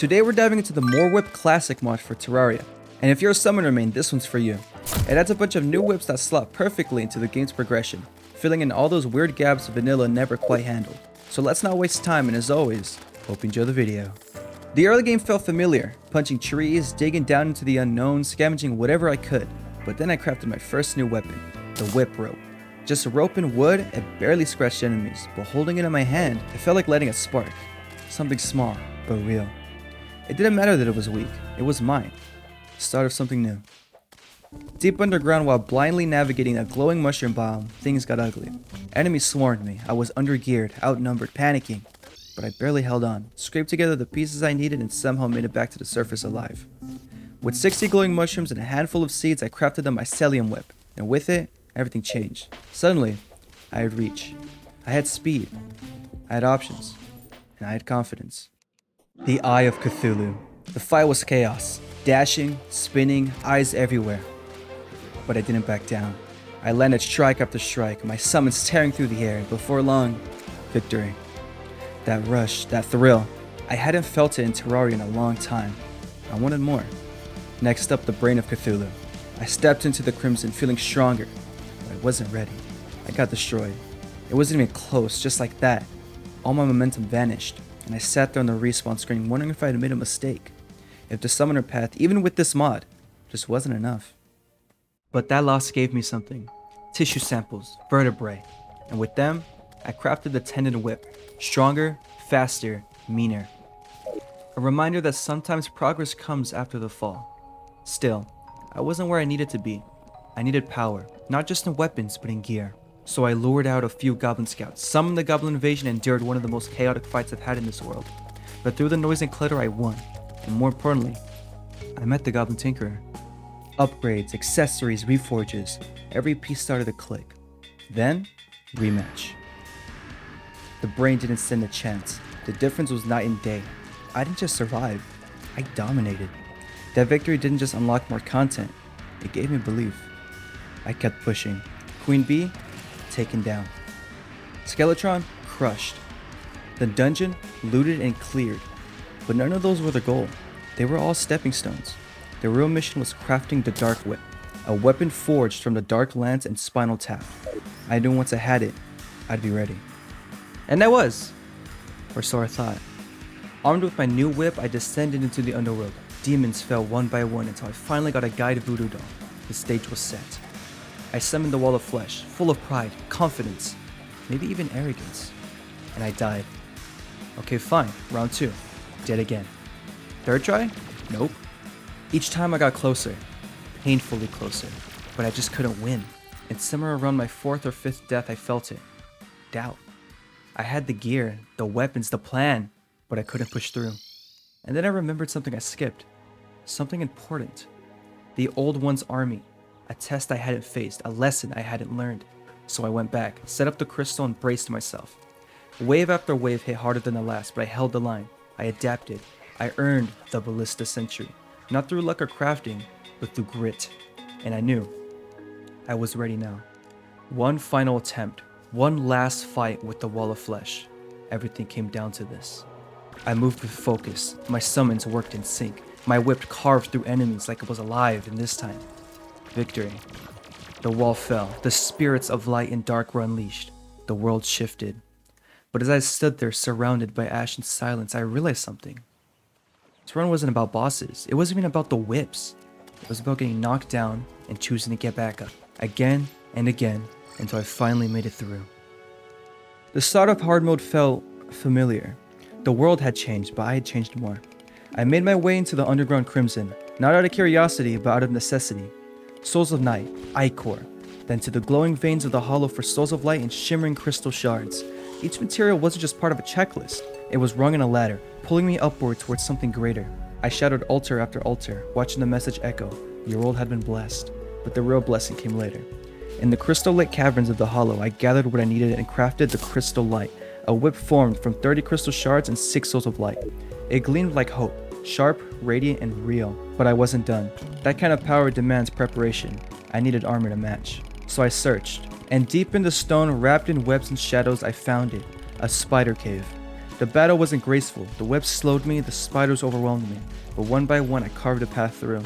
Today we're diving into the MoreWhipClassic mod for Terraria, and if you're a summoner main, this one's for you. It adds a bunch of new whips that slot perfectly into the game's progression, filling in all those weird gaps vanilla never quite handled. So let's not waste time, and as always, hope you enjoy the video. The early game felt familiar, punching trees, digging down into the unknown, scavenging whatever I could, but then I crafted my first new weapon, the whip rope. Just a rope and wood, it barely scratched enemies, but holding it in my hand, it felt like lighting a spark. Something small, but real. It didn't matter that it was weak, it was mine. The start of something new. Deep underground, while blindly navigating a glowing mushroom biome, things got ugly. Enemies swarmed me, I was undergeared, outnumbered, panicking. But I barely held on, scraped together the pieces I needed and somehow made it back to the surface alive. With 60 glowing mushrooms and a handful of seeds, I crafted the mycelium whip, and with it, everything changed. Suddenly, I had reach. I had speed. I had options. And I had confidence. The Eye of Cthulhu. The fight was chaos. Dashing, spinning, eyes everywhere. But I didn't back down. I landed strike after strike, my summons tearing through the air, and before long, victory. That rush, that thrill. I hadn't felt it in Terraria in a long time. I wanted more. Next up, the Brain of Cthulhu. I stepped into the Crimson feeling stronger, but I wasn't ready. I got destroyed. It wasn't even close, just like that. All my momentum vanished, and I sat there on the respawn screen wondering if I had made a mistake. If the summoner path, even with this mod, just wasn't enough. But that loss gave me something. Tissue samples, vertebrae, and with them, I crafted the tendon whip. Stronger, faster, meaner. A reminder that sometimes progress comes after the fall. Still, I wasn't where I needed to be. I needed power, not just in weapons, but in gear. So I lured out a few goblin scouts, summoned the goblin invasion, and endured one of the most chaotic fights I've had in this world. But through the noise and clutter, I won. And more importantly, I met the goblin tinkerer. Upgrades, accessories, reforges, every piece started to click. Then, rematch. The brain didn't stand a chance. The difference was night and day. I didn't just survive, I dominated. That victory didn't just unlock more content, it gave me belief. I kept pushing. Queen Bee, taken down. Skeletron, crushed. The dungeon, looted and cleared. But none of those were the goal. They were all stepping stones. The real mission was crafting the Dark Whip, a weapon forged from the Dark Lance and Spinal Tap. I knew once I had it, I'd be ready. And I was. Or so I thought. Armed with my new whip, I descended into the underworld. Demons fell one by one until I finally got a guide voodoo doll. The stage was set. I summoned the wall of flesh, full of pride, confidence, maybe even arrogance. And I died. Okay, fine. Round 2. Dead again. Third try? Nope. Each time I got closer. Painfully closer. But I just couldn't win. And somewhere around my 4th or 5th death, I felt it. Doubt. I had the gear, the weapons, the plan, but I couldn't push through. And then I remembered something I skipped. Something important. The Old One's army. A test I hadn't faced, a lesson I hadn't learned. So I went back, set up the crystal and braced myself. Wave after wave hit harder than the last, but I held the line. I adapted. I earned the Ballista Century. Not through luck or crafting, but through grit. And I knew. I was ready now. One final attempt. One last fight with the wall of flesh. Everything came down to this. I moved with focus. My summons worked in sync. My whip carved through enemies like it was alive, and this time, victory. The wall fell. The spirits of light and dark were unleashed. The world shifted. But as I stood there surrounded by ash and silence, I realized something. This run wasn't about bosses. It wasn't even about the whips. It was about getting knocked down and choosing to get back up. Again and again. Until I finally made it through. The start of hard mode felt familiar. The world had changed, but I had changed more. I made my way into the underground Crimson, not out of curiosity, but out of necessity. Souls of Night, Ichor, then to the glowing veins of the Hollow for Souls of Light and shimmering crystal shards. Each material wasn't just part of a checklist, it was rung in a ladder, pulling me upward towards something greater. I shadowed altar after altar, watching the message echo. Your world had been blessed, but the real blessing came later. In the crystal-lit caverns of the Hollow, I gathered what I needed and crafted the Crystal Light, a whip formed from 30 crystal shards and 6 souls of light. It gleamed like hope, sharp, radiant, and real. But I wasn't done. That kind of power demands preparation. I needed armor to match. So I searched, and deep in the stone, wrapped in webs and shadows, I found it, a spider cave. The battle wasn't graceful, the webs slowed me, the spiders overwhelmed me, but one by one I carved a path through.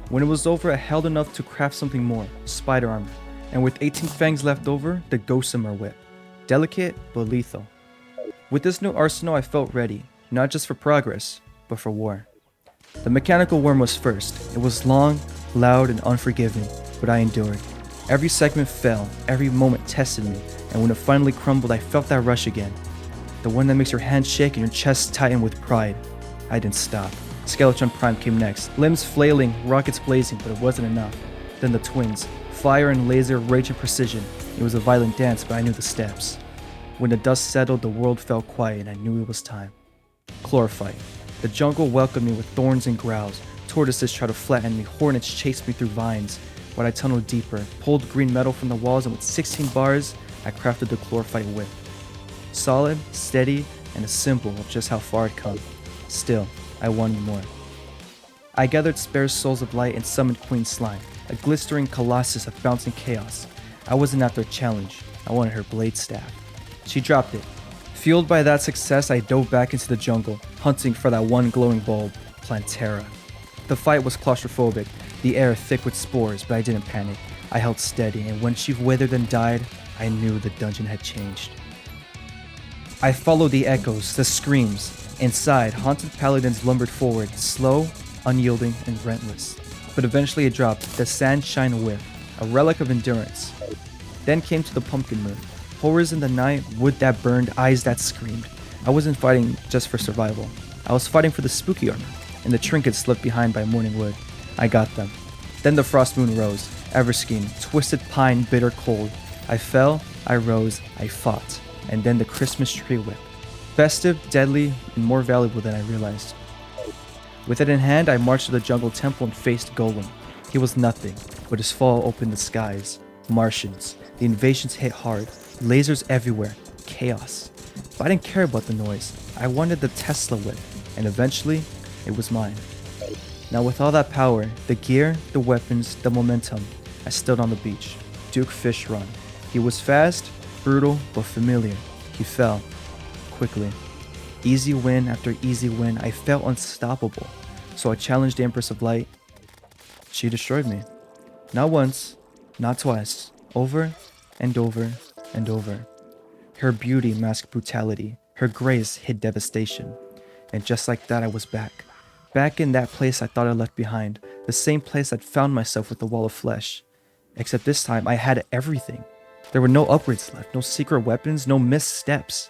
When it was over, I held enough to craft something more, spider armor, and with 18 fangs left over, the gossamer whip. Delicate, but lethal. With this new arsenal, I felt ready, not just for progress, but for war. The mechanical worm was first. It was long, loud, and unforgiving, but I endured. Every segment fell, every moment tested me, and when it finally crumbled, I felt that rush again. The one that makes your hands shake and your chest tighten with pride. I didn't stop. Skeleton Prime came next, limbs flailing, rockets blazing, but it wasn't enough. Then the twins, fire and laser, rage and precision. It was a violent dance, but I knew the steps. When the dust settled, the world fell quiet, and I knew it was time. Chlorophyte. The jungle welcomed me with thorns and growls. Tortoises tried to flatten me, hornets chased me through vines. But I tunneled deeper, pulled green metal from the walls, and with 16 bars, I crafted the chlorophyte whip. Solid, steady, and a symbol of just how far I'd come. Still, I wanted more. I gathered spare souls of light and summoned Queen Slime, a glistering colossus of bouncing chaos. I wasn't after a challenge, I wanted her blade staff. She dropped it. Fueled by that success, I dove back into the jungle, hunting for that one glowing bulb, Plantera. The fight was claustrophobic, the air thick with spores, but I didn't panic. I held steady, and when she withered and died, I knew the dungeon had changed. I followed the echoes, the screams. Inside, haunted paladins lumbered forward, slow, unyielding, and relentless. But eventually it dropped, the Sandshine Whip, a relic of endurance. Then came to the pumpkin moon. Horrors in the night, wood that burned, eyes that screamed. I wasn't fighting just for survival. I was fighting for the spooky armor, and the trinkets left behind by morning wood. I got them. Then the frost moon rose, Everskeen, twisted pine, bitter cold. I fell, I rose, I fought. And then the Christmas tree whip. Festive, deadly, and more valuable than I realized. With it in hand, I marched to the jungle temple and faced Golem. He was nothing, but his fall opened the skies. Martians. The invasions hit hard. Lasers everywhere. Chaos. But I didn't care about the noise. I wanted the Tesla whip, and eventually, it was mine. Now with all that power, the gear, the weapons, the momentum, I stood on the beach. Duke Fish Run. He was fast, brutal, but familiar. He fell. Quickly. Easy win after easy win, I felt unstoppable. So I challenged the Empress of Light. She destroyed me. Not once, not twice, over and over and over. Her beauty masked brutality, her grace hid devastation. And just like that, I was back. Back in that place I thought I left behind, the same place I'd found myself with the wall of flesh. Except this time, I had everything. There were no upgrades left, no secret weapons, no missteps.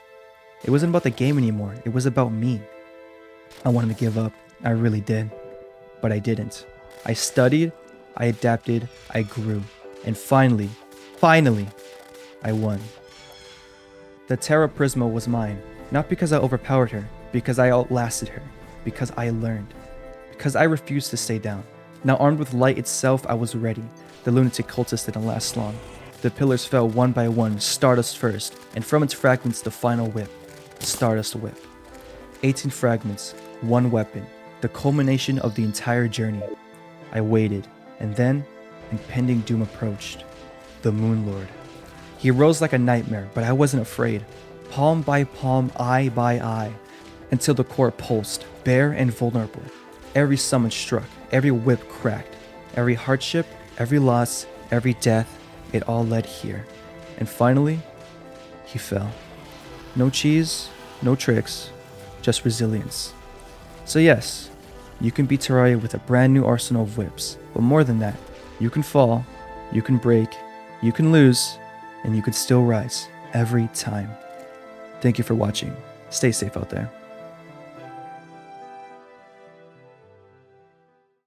It wasn't about the game anymore, it was about me. I wanted to give up, I really did. But I didn't. I studied, I adapted, I grew. And finally, I won. The Terra Prisma was mine, not because I overpowered her, because I outlasted her, because I learned, because I refused to stay down. Now armed with light itself, I was ready. The lunatic cultist didn't last long. The pillars fell one by one, Stardust first, and from its fragments the final whip, the Stardust Whip. 18 fragments, one weapon, the culmination of the entire journey. I waited, and then impending doom approached. The Moon Lord. He rose like a nightmare, but I wasn't afraid. Palm by palm, eye by eye, until the core pulsed, bare and vulnerable. Every summon struck, every whip cracked, every hardship, every loss, every death, it all led here. And finally, he fell. No cheese, no tricks, just resilience. So yes, you can beat Terraria with a brand new arsenal of whips, but more than that, you can fall, you can break, you can lose, and you can still rise every time. Thank you for watching. Stay safe out there.